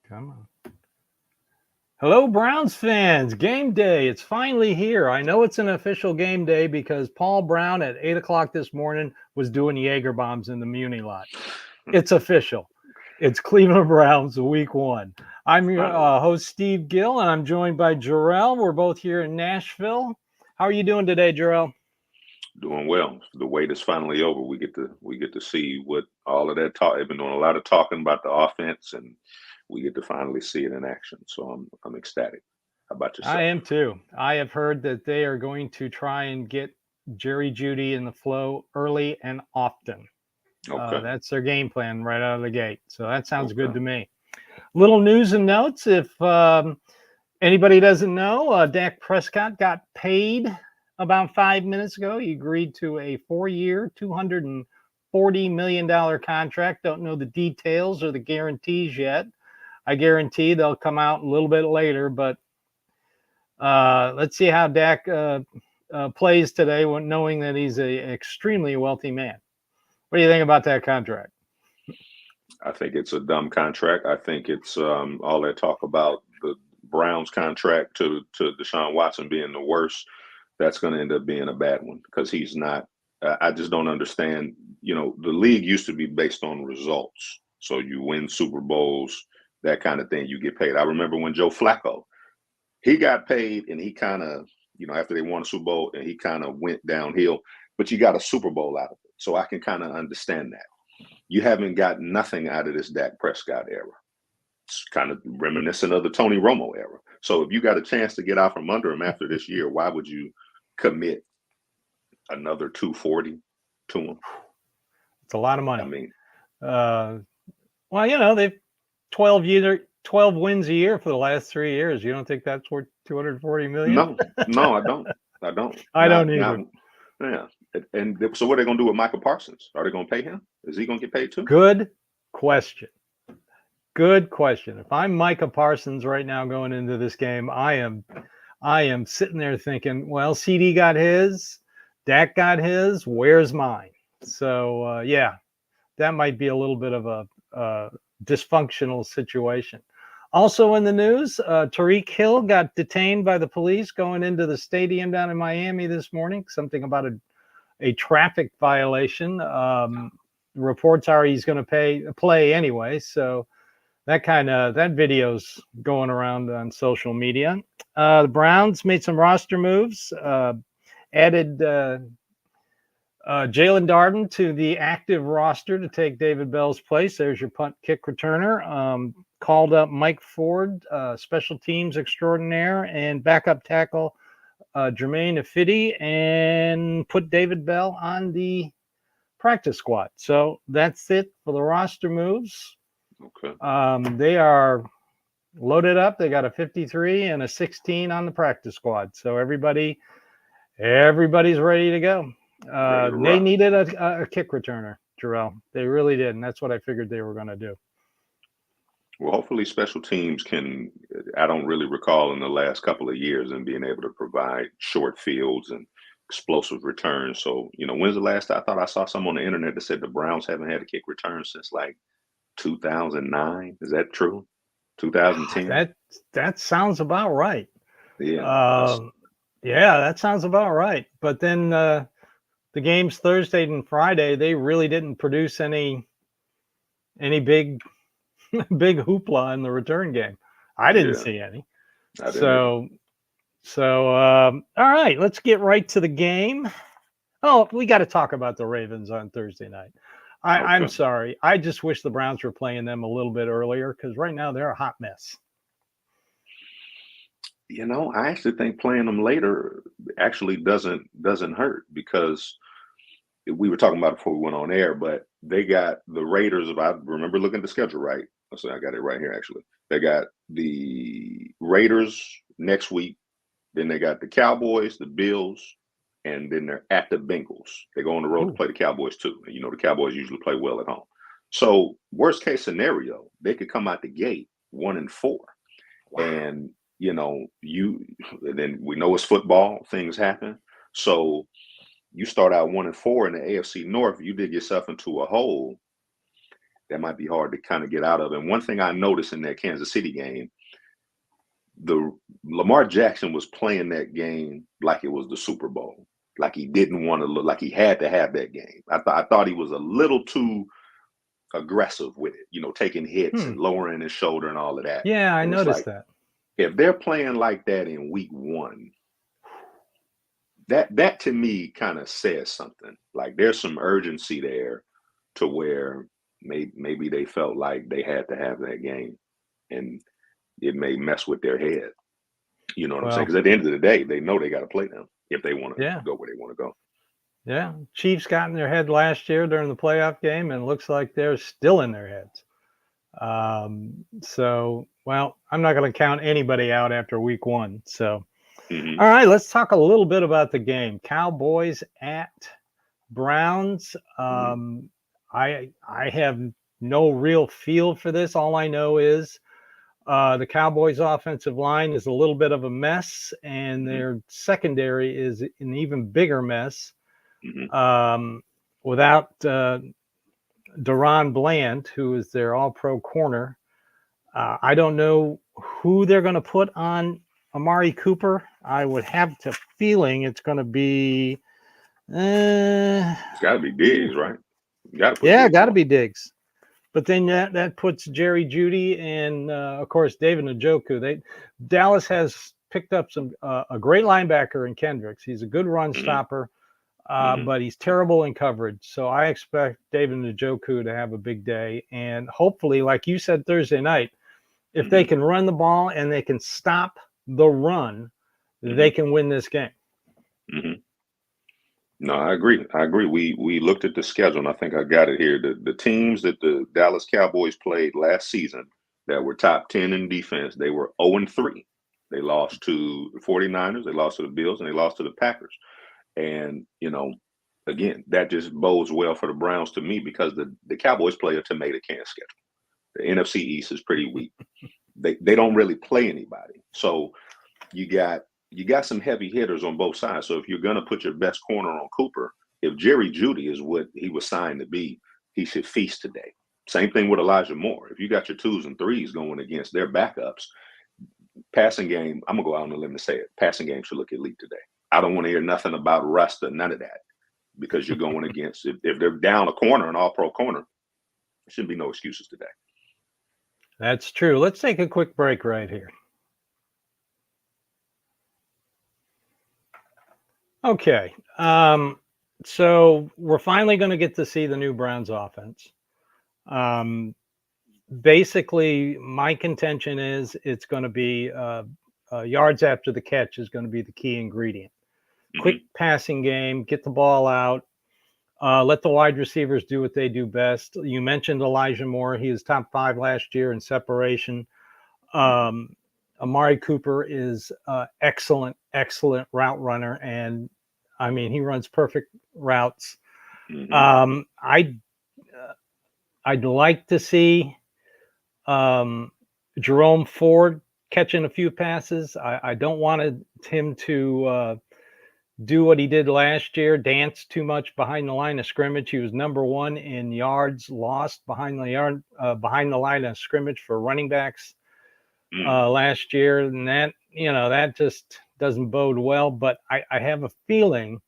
Come on. Hello, Browns fans. Game day. It's finally here. I know it's an official game day because Paul Brown at 8 o'clock this morning was doing Jaeger bombs in the Muni lot. It's official. It's Cleveland Browns week one. I'm your host, Steve Gill, and I'm joined by Jarrell. We're both here in Nashville. How are you doing today, Jarrell? Doing well. The wait is finally over. We get to see what all of that talk. They've been doing a lot of talking about the offense, and we get to finally see it in action. So I'm ecstatic. How about I yourself? am too. I have heard that they are going to try and get Jerry Judy in the flow early and often. Okay. That's their game plan right out of the gate. So that sounds good Okay. to me. Little news and notes. If anybody doesn't know, Dak Prescott got paid about 5 minutes ago. He agreed to a 4-year, $240 million contract. Don't know the details or the guarantees yet. I guarantee they'll come out a little bit later, but let's see how Dak plays today, knowing that he's an extremely wealthy man. What do you think about that contract? I think it's a dumb contract. I think it's all that talk about the Browns contract to Deshaun Watson being the worst. That's going to end up being a bad one because he's not. I just don't understand. The league used to be based on results. So you win Super Bowls, that kind of thing, you get paid. I remember when Joe Flacco, he got paid and he kind of, after they won a Super Bowl and he kind of went downhill, but you got a Super Bowl out of it. So I can kind of understand that. You haven't got nothing out of this Dak Prescott era. It's kind of reminiscent of the Tony Romo era. So if you got a chance to get out from under him after this year, why would you commit another 240 to him? It's a lot of I money. mean, Uh, well, they've 12 wins a year for the last 3 years. You don't think that's worth 240 million? no, no, I don't. I don't. I don't Not, either. yeah. And so what are they going to do with Michael Parsons? Are they going to pay him? Is he going to get paid too? Good question. Good question. If I'm Micah Parsons right now going into this game, I am sitting there thinking, well, CD got his, Dak got his, where's mine? So yeah, that might be a little bit of a dysfunctional situation. Also in the news, Tariq Hill got detained by the police going into the stadium down in Miami this morning. Something about a traffic violation. Reports are he's going to play anyway. So that video's going around on social media. The Browns made some roster moves. Added Jalen Darden to the active roster to take David Bell's place. There's your punt kick returner. Called up Mike Ford, special teams extraordinaire, and backup tackle Jermaine Ifedi, and put David Bell on the practice squad. So that's it for the roster moves. Okay. They are loaded up. They got a 53 and a 16 on the practice squad. So everybody's ready to go. They needed a kick returner, Jarrell. They really did, and that's what I figured they were going to do. Well, hopefully special teams can. I don't really recall in the last couple of years and being able to provide short fields and explosive returns. So, when's the last I thought I saw some on the internet that said the Browns haven't had a kick return since like 2009? Is that true? 2010? That sounds about right. Yeah. Yeah, that sounds about right. But then the games Thursday and Friday, they really didn't produce any big big hoopla in the return game. I didn't Yeah. see any. I didn't either. So all right, let's get right to the game. Oh, we got to talk about the Ravens on Thursday night. I'm Okay. sorry. I just wish the Browns were playing them a little bit earlier because right now they're a hot mess. I actually think playing them later actually doesn't hurt because we were talking about it before we went on air, but they got the Raiders. If I remember looking at the schedule right, so I got it right here actually. They got the Raiders next week, then they got the Cowboys, the Bills, and then they're at the Bengals. They go on the road to Ooh. play the Cowboys too. And the Cowboys usually play well at home. So worst case scenario, they could come out the gate 1-4. Wow. And and then we know it's football, things happen. So you start out 1-4 in the AFC North, you dig yourself into a hole. that might be hard to kind of get out of. And one thing I noticed in that Kansas City game, the Lamar Jackson was playing that game like it was the Super Bowl, like he didn't want to look like he had to have that game. I thought he was a little too aggressive with it, you know, taking hits and lowering his shoulder and all of that. Yeah, I And it's noticed like, that. if they're playing like that in week one, that to me kind of says something. Like there's some urgency there to where maybe they felt like they had to have that game, and it may mess with their head. You know what I'm saying? Well, Because at the end of the day, they know they got to play them if they want to yeah, go where they want to go. yeah. Chiefs got in their head last year during the playoff game, and it looks like they're still in their heads. So, well, I'm not going to count anybody out after week one. So, Mhm. all right, let's talk a little bit about the game. Cowboys at Browns. I have no real feel for this. All I know is the Cowboys' offensive line is a little bit of a mess, and their secondary is an even bigger mess. Without Deron Bland, who is their all-pro corner, I don't know who they're going to put on Amari Cooper. I would have to feeling it's going to be. It's got to be Diggs, right? You got to put Yeah, Diggs got to on. be Diggs. But then that puts Jerry Jeudy and of course David Njoku. Dallas has picked up a great linebacker in Kendricks. He's a good run stopper, but he's terrible in coverage. So I expect David Njoku to have a big day, and hopefully, like you said Thursday night, if they can run the ball and they can stop the run, they can win this game. No, I agree. We looked at the schedule, and I think I got it here. The teams that the Dallas Cowboys played last season that were top 10 in defense, they were 0-3. They lost to the 49ers, they lost to the Bills, and they lost to the Packers. And, you know, again, that just bodes well for the Browns to me because the Cowboys play a tomato can schedule. The NFC East is pretty weak. They don't really play anybody. So you got some heavy hitters on both sides. So if you're going to put your best corner on Cooper, if Jerry Jeudy is what he was signed to be, he should feast today. Same thing with Elijah Moore. If you got your 2s and 3s going against their backups, passing game, I'm going to go out on a limb and say it, passing game should look elite today. I don't want to hear nothing about rust or none of that because you're going against, if they're down a corner, an all-pro corner, there shouldn't be no excuses today. That's true. Let's take a quick break right here. Okay. So we're finally going to get to see the new Browns offense. Basically, my contention is it's going to be yards after the catch is going to be the key ingredient. Quick passing game, get the ball out, let the wide receivers do what they do best. You mentioned Elijah Moore. He was top 5 last year in separation. Amari Cooper is excellent route runner, and I mean he runs perfect routes. I'd like to see Jerome Ford catching a few passes. I don't want him to do what he did last year, dance too much behind the line of scrimmage. He was number 1 in yards lost behind the line of scrimmage for running backs last year, and that just doesn't bode well. But I have a feeling,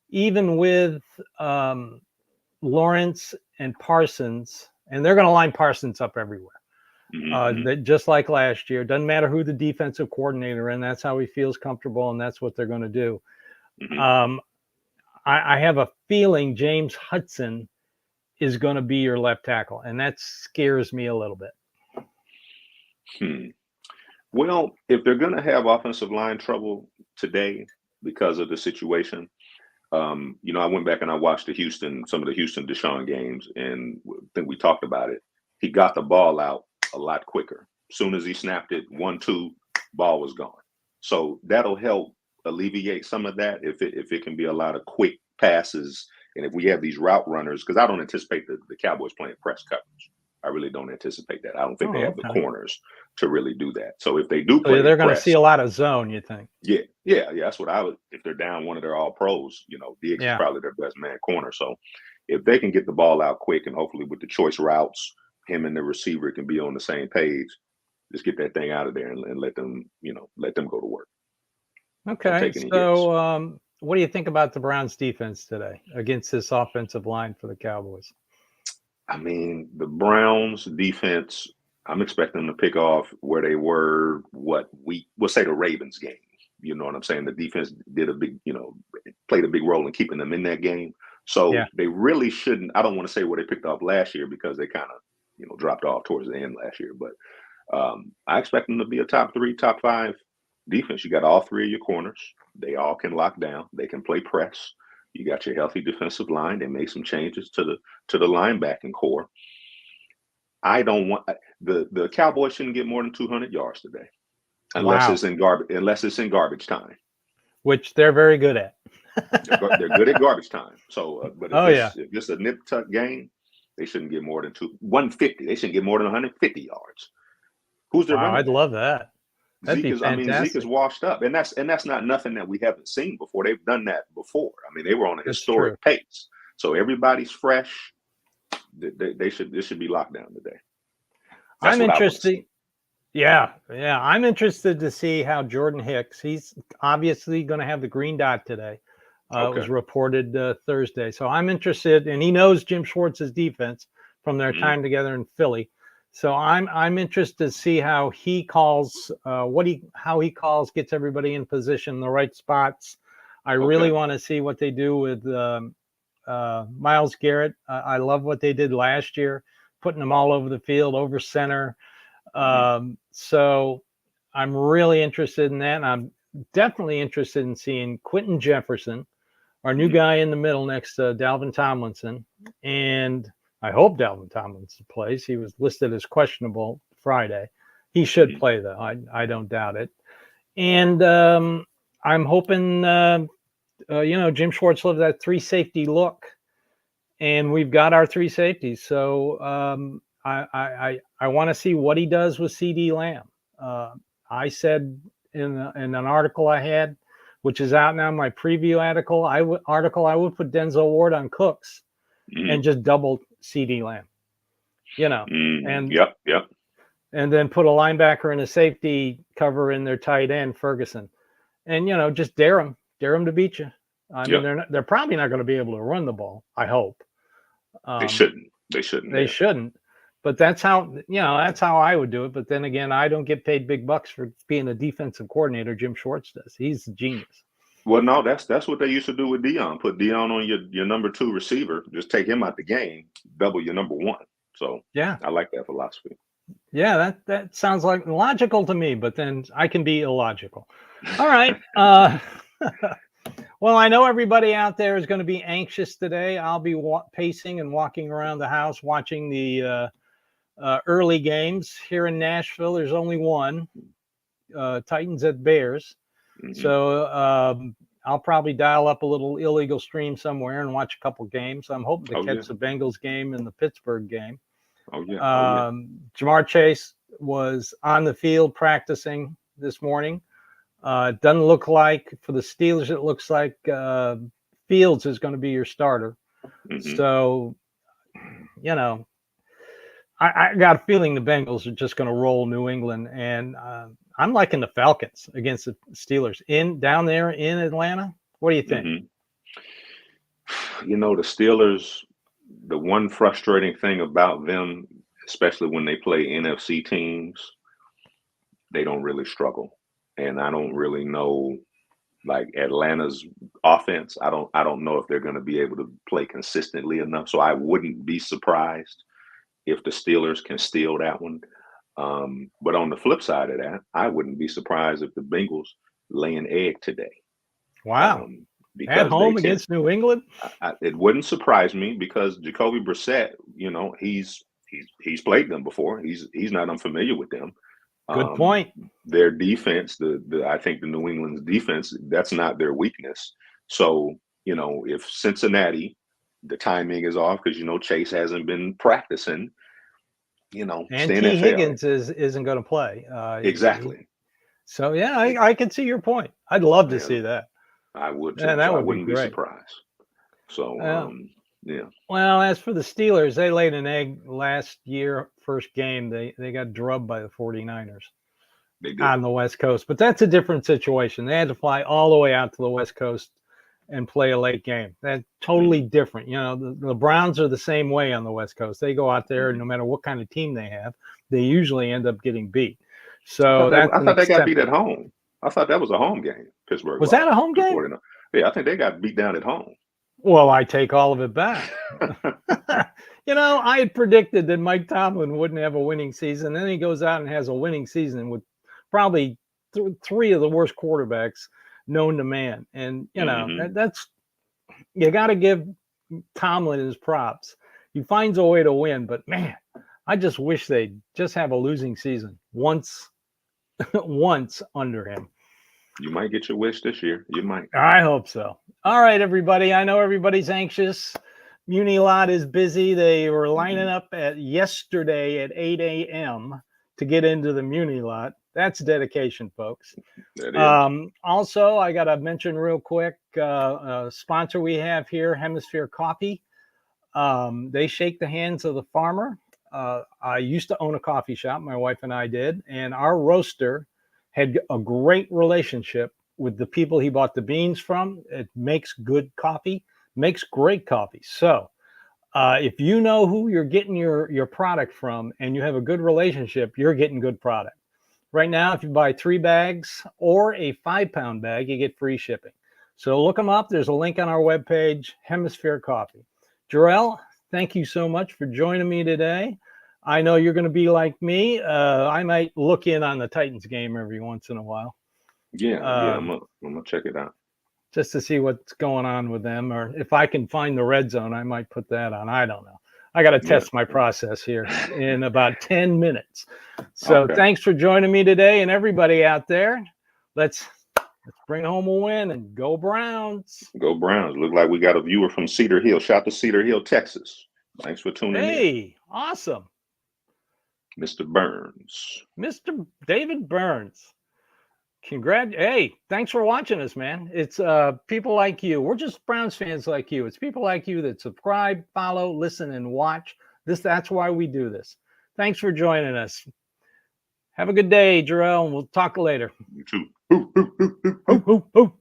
even with Lawrence and Parsons, and they're going to line Parsons up everywhere. That just like last year, doesn't matter who the defensive coordinator is, that's how he feels comfortable, and that's what they're going to do. I have a feeling James Hudson is going to be your left tackle, and that scares me a little bit. Well, if they're going to have offensive line trouble today because of the situation, I went back and I watched some of the Houston Deshaun games, and I think we talked about it. He got the ball out a lot quicker. As soon as he snapped it, 1-2, ball was gone. So that'll help alleviate some of that if it can be a lot of quick passes, and if we have these route runners, because I don't anticipate the Cowboys playing press coverage. I really don't anticipate that. I don't think they have the corners to really do that. So if they do play, they're going to see a lot of zone, you think? Yeah. That's what I would. If they're down one of their all pros, Diggs is probably their best man corner. So if they can get the ball out quick and hopefully with the choice routes, him and the receiver can be on the same page. Just get that thing out of there and let them, let them go to work. Don't Okay, take any hits. so what do you think about the Browns defense today against this offensive line for the Cowboys? I mean, the Browns defense, I'm expecting them to pick off where they were, we'll say the Ravens game. You know what I'm saying? The defense did played a big role in keeping them in that game. So Yeah. they really shouldn't, I don't want to say where they picked off last year because they kind of, dropped off towards the end last year. But I expect them to be a top 3, top 5 defense. You got all 3 of your corners. They all can lock down. They can play press. You got your healthy defensive line. They made some changes to the linebacking core. I don't want the Cowboys shouldn't get more than 200 yards today, unless it's in garbage time, which they're very good at. They're good at garbage time. So, but if it's a nip tuck game, they shouldn't get more than 150. They shouldn't get more than 150 yards. Who's their running I'd love that. That'd Zeke be fantastic. Zeke is washed up, and that's not nothing that we haven't seen before. They've done that before. I mean, they were on a historic pace. So everybody's fresh. This should be locked down today. I'm interested. I'm interested to see how Jordan Hicks. He's obviously going to have the green dot today. It was reported Thursday, so I'm interested, and he knows Jim Schwartz's defense from their time together in Philly. So I'm interested to see how he calls, gets everybody in position, the right spots. I really want to see what they do with Myles Garrett. I love what they did last year, putting them all over the field, over center. So I'm really interested in that. And I'm definitely interested in seeing Quentin Jefferson, our new guy in the middle next to Dalvin Tomlinson, and I hope Dalvin Tomlinson plays. He was listed as questionable Friday. He should play, though. I don't doubt it. And I'm hoping, Jim Schwartz loved that 3 safety look, and we've got our 3 safeties. So I want to see what he does with CD Lamb. I said in an article I had, which is out now, my preview article, I would put Denzel Ward on Cooks and just double CD Lamb, and yep. And then put a linebacker and a safety cover in their tight end, Ferguson, and just dare them to beat you. I mean, they're probably not going to be able to run the ball. I hope they shouldn't. They shouldn't. But that's how I would do it. But then again, I don't get paid big bucks for being a defensive coordinator. Jim Schwartz does. He's a genius. Well, no, that's what they used to do with Dion. Put Dion on your number 2 receiver. Just take him out the game. Double your number 1. So yeah, I like that philosophy. Yeah, that sounds like logical to me. But then I can be illogical. All right. Well, I know everybody out there is going to be anxious today. I'll be pacing and walking around the house watching the early games here in Nashville. There's only one, Titans at Bears. So I'll probably dial up a little illegal stream somewhere and watch a couple games. I'm hoping to catch the Bengals game and the Pittsburgh game. Jamar Chase was on the field practicing this morning. Doesn't look like, for the Steelers, it looks like Fields is going to be your starter. So, I got a feeling the Bengals are just going to roll New England, and I'm liking the Falcons against the Steelers down there in Atlanta. What do you think? The Steelers, the one frustrating thing about them, especially when they play NFC teams, they don't really struggle. And I don't really know, like Atlanta's offense, I don't know if they're going to be able to play consistently enough. So I wouldn't be surprised if the Steelers can steal that one. But on the flip side of that, I wouldn't be surprised if the Bengals lay an egg today. Wow. At home against New England? It wouldn't surprise me because Jacoby Brissett, he's played them before. He's not unfamiliar with them. Good point. Their defense, I think the New England's defense, that's not their weakness. So, if Cincinnati, the timing is off because, Chase hasn't been practicing, and T. Higgins isn't going to play. Exactly. So, yeah, I can see your point. I'd love to see that. I would too. Yeah, that so would I wouldn't be surprised. So, Yeah, Well, as for the Steelers, they laid an egg last year, first game. They got drubbed by the 49ers they did. on the West Coast. But that's a different situation. They had to fly all the way out to the West Coast and play a late game. That's totally different. You know, the Browns are the same way on the West Coast. They go out there, and no matter what kind of team they have, they usually end up getting beat. So that's I an thought they got exception. beat at home. I thought that was a home game. Pittsburgh Was lost that a home to the game? 49ers. Yeah, I think they got beat down at home. Well, I take all of it back. You know, I had predicted that Mike Tomlin wouldn't have a winning season. Then he goes out and has a winning season with probably three of the worst quarterbacks known to man. And, you know, that's, you got to give Tomlin his props. He finds a way to win, but man, I just wish they'd just have a losing season once under him. You might get your wish this year. You might. I hope so. All right, everybody. I know everybody's anxious. Muni Lot is busy. They were lining up yesterday at 8 a.m. to get into the Muni Lot. That's dedication, folks. That is. Also, I got to mention real quick, a sponsor we have here, Hemisphere Coffee. They shake the hands of the farmer. I used to own a coffee shop. My wife and I did. And our roaster had a great relationship with the people he bought the beans from. It makes good coffee, makes great coffee. So if you know who you're getting your product from and you have a good relationship, you're getting good product. Right now, if you buy 3 bags or a 5-pound bag, you get free shipping. So look them up. There's a link on our webpage, Hemisphere Coffee. Jarrell, thank you so much for joining me today. I know you're going to be like me. I might look in on the Titans game every once in a while. Yeah, I'm gonna check it out. Just to see what's going on with them, or if I can find the red zone, I might put that on. I don't know. I got to test my process here in about 10 minutes. So thanks for joining me today, and everybody out there, let's bring home a win and go Browns. Go Browns. Look like we got a viewer from Cedar Hill. Shout to Cedar Hill, Texas. Thanks for tuning in. Hey, awesome. Mr. Burns. Mr. David Burns. Hey, thanks for watching us, man. It's people like you. We're just Browns fans like you. It's people like you that subscribe, follow, listen, and watch. That's why we do this. Thanks for joining us. Have a good day, Jarrell, and we'll talk later. You too. Hoo, hoo, hoo.